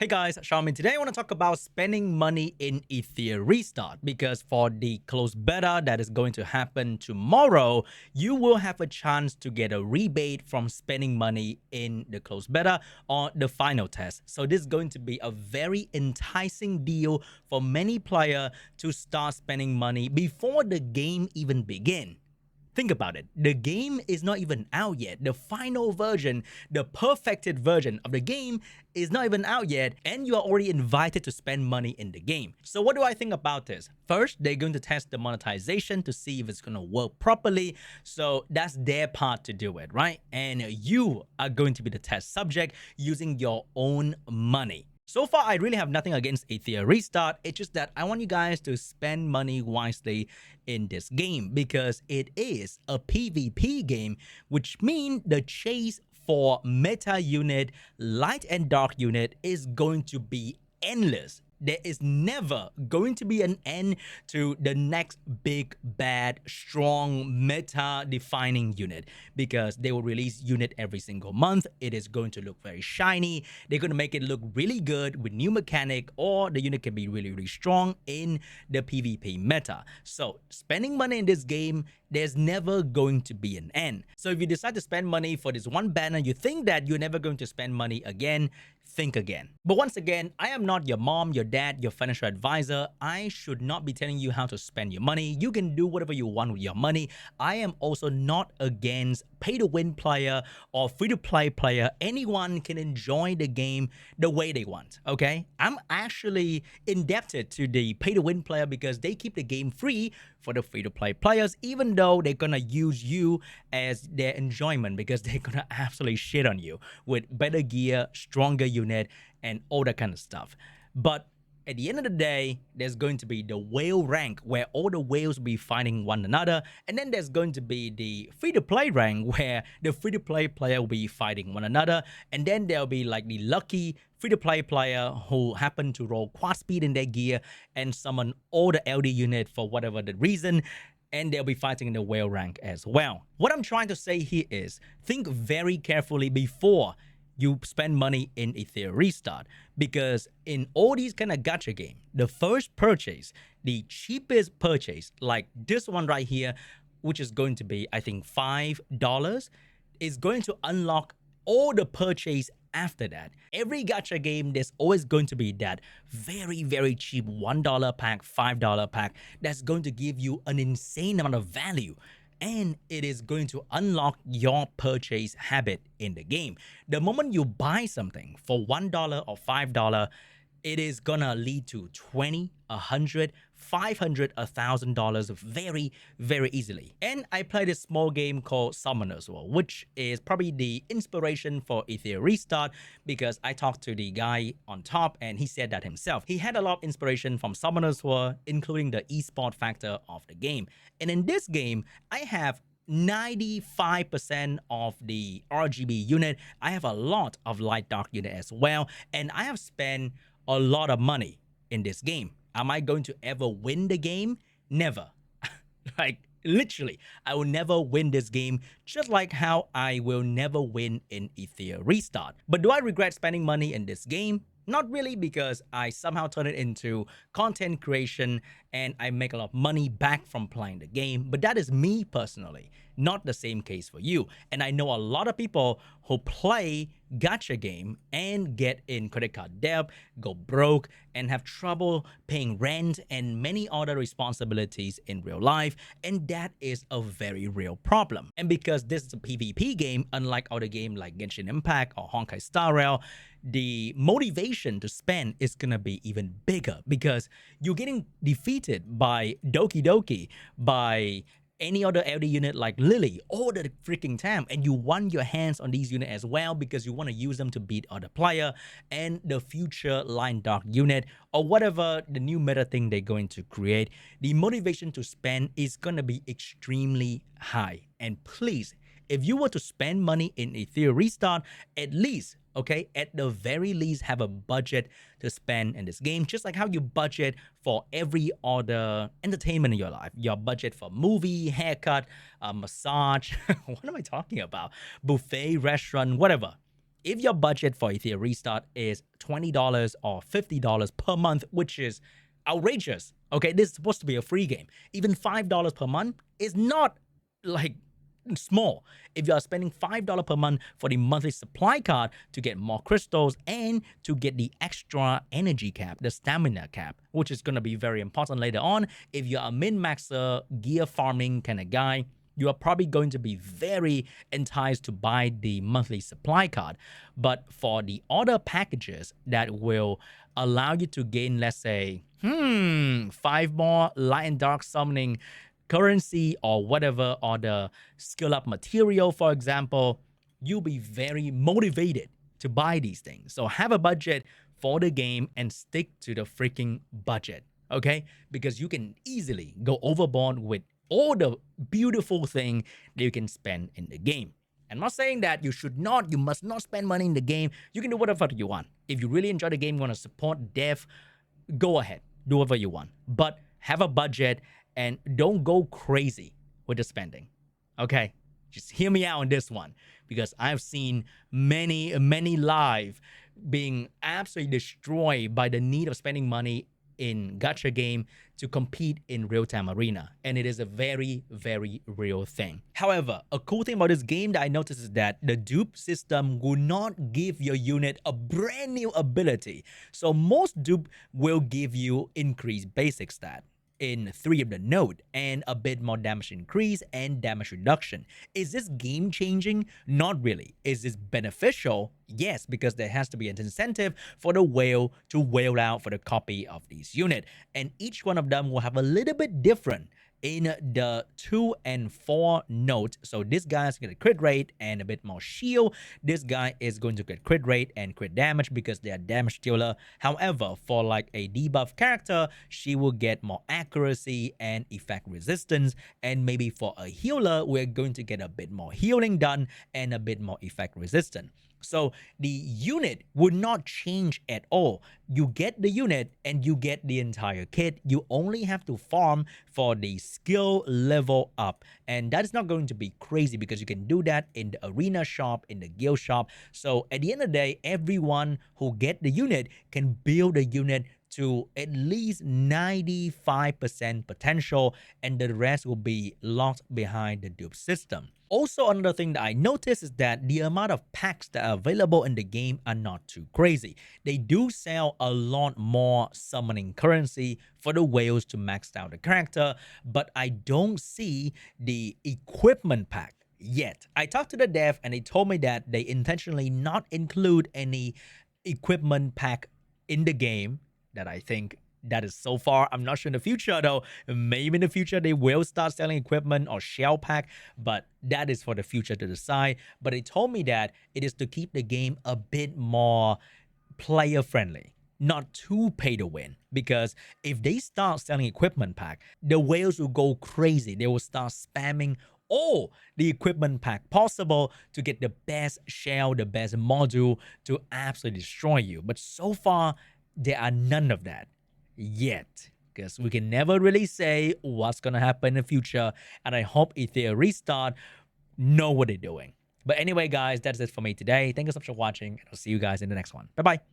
Hey guys, Xiaomi. Today I want to talk about spending money in Etheria Restart because for the closed beta that is going to happen tomorrow, you will have a chance to get a rebate from spending money in the closed beta or the final test. So this is going to be a very enticing deal for many players to start spending money before the game even begins. Think about it. The game is not even out yet. The final version, the perfected version of the game is not even out yet, and you are already invited to spend money in the game. So what do I think about this? First, they're going to test the monetization to see if it's going to work properly. So that's their part to do it, right? And you are going to be the test subject using your own money. So far, I really have nothing against Etheria Restart. It's just that I want you guys to spend money wisely in this game because it is a PvP game, which means the chase for meta unit, light and dark unit is going to be endless. There is never going to be an end to the next big, bad, strong, meta-defining unit because they will release unit every single month. It is going to look very shiny. They're going to make it look really good with new mechanic, or the unit can be really, really strong in the PvP meta. So spending money in this game, there's never going to be an end. So if you decide to spend money for this one banner, you think that you're never going to spend money again, think again. But once again, I am not your mom, your dad, your financial advisor. I should not be telling you how to spend your money. You can do whatever you want with your money. I am also not against pay-to-win player or free-to-play player. Anyone can enjoy the game the way they want, okay? I'm actually indebted to the pay-to-win player because they keep the game free for the free-to-play players, even though they're gonna use you as their enjoyment because they're gonna absolutely shit on you with better gear, stronger unit, and all that kind of stuff. But at the end of the day, there's going to be the whale rank where all the whales will be fighting one another. And then there's going to be the free-to-play rank where the free-to-play player will be fighting one another. And then there'll be like the lucky free-to-play player who happen to roll quad speed in their gear and summon all the LD unit for whatever the reason, and they'll be fighting in the whale rank as well. What I'm trying to say here is think very carefully before you spend money in Etheria Restart, because in all these kind of gacha game, the first purchase, the cheapest purchase, like this one right here, which is going to be, I think, $5, is going to unlock all the purchase after that. Every gacha game, there's always going to be that very, very cheap $1 pack, $5 pack that's going to give you an insane amount of value. And it is going to unlock your purchase habit in the game. The moment you buy something for $1 or $5, it is gonna lead to $20, $100, $500, $1,000 very, very easily. And I played a small game called Summoner's War, which is probably the inspiration for Etheria Restart because I talked to the guy on top and he said that himself. He had a lot of inspiration from Summoner's War, including the esport factor of the game. And in this game, I have 95% of the RGB unit. I have a lot of light dark unit as well, and I have spent a lot of money in this game. Am I going to ever win the game? Never. Like literally, I will never win this game, just like how I will never win in Etheria Restart. But do I regret spending money in this game? Not really, because I somehow turn it into content creation and I make a lot of money back from playing the game. But that is me personally, not the same case for you. And I know a lot of people who play gacha game and get in credit card debt, go broke, and have trouble paying rent and many other responsibilities in real life. And that is a very real problem. And because this is a PvP game, unlike other games like Genshin Impact or Honkai Star Rail, the motivation to spend is gonna be even bigger because you're getting defeated by Doki Doki, by any other LD unit like Lily all the freaking time, and you want your hands on these units as well because you want to use them to beat other player and the future line dark unit or whatever the new meta thing they're going to create. The motivation to spend is gonna be extremely high. And please, if you were to spend money in Etheria Restart, at least, okay, at the very least have a budget to spend in this game, just like how you budget for every other entertainment in your life. Your budget for movie, haircut, massage, what am I talking about? Buffet, restaurant, whatever. If your budget for Ethereum Restart is $20 or $50 per month, which is outrageous, okay, this is supposed to be a free game. Even $5 per month is not like small. If you are spending $5 per month for the monthly supply card to get more crystals and to get the extra energy cap, the stamina cap, which is going to be very important later on. If you're a min-maxer, gear farming kind of guy, you are probably going to be very enticed to buy the monthly supply card. But for the other packages that will allow you to gain, let's say, 5 more light and dark summoning currency or whatever, or the skill up material, for example, you'll be very motivated to buy these things. So have a budget for the game and stick to the freaking budget, okay? Because you can easily go overboard with all the beautiful thing that you can spend in the game. I'm not saying that you must not spend money in the game. You can do whatever you want. If you really enjoy the game, you want to support dev, go ahead, do whatever you want. But have a budget and don't go crazy with the spending. Okay? Just hear me out on this one, because I've seen many live being absolutely destroyed by the need of spending money in gacha game to compete in real-time arena, and it is a very real thing. However, a cool thing about this game that I noticed is that the dupe system will not give your unit a brand new ability. So most dupe will give you increased basic stat in 3 of the node and a bit more damage increase and damage reduction. Is this game changing? Not really. Is this beneficial? Yes, because there has to be an incentive for the whale to whale out for the copy of these unit, and each one of them will have a little bit different in the 2 and 4 nodes. So this guy's gonna crit rate and a bit more shield. This guy is going to get crit rate and crit damage because they are damage dealer. However, for like a debuff character, she will get more accuracy and effect resistance. And maybe for a healer, we're going to get a bit more healing done and a bit more effect resistant. So the unit would not change at all. You get the unit and you get the entire kit. You only have to farm for the skill level up, and that is not going to be crazy because you can do that in the arena shop, in the guild shop. So at the end of the day, everyone who get the unit can build a unit to at least 95% potential, and the rest will be locked behind the dupe system. Also, another thing that I noticed is that the amount of packs that are available in the game are not too crazy. They do sell a lot more summoning currency for the whales to max out the character, but I don't see the equipment pack yet. I talked to the dev and they told me that they intentionally not include any equipment pack in the game. That I think that is so far. I'm not sure in the future though. Maybe in the future they will start selling equipment or shell pack, but that is for the future to decide. But they told me that it is to keep the game a bit more player friendly, not too pay to win, because if they start selling equipment pack, the whales will go crazy. They will start spamming all the equipment pack possible to get the best shell, the best module to absolutely destroy you. But so far, there are none of that yet, because we can never really say what's gonna happen in the future, and I hope Etheria Restart know what they're doing. But anyway, guys, that's it for me today. Thank you so much for watching, and I'll see you guys in the next one. Bye bye.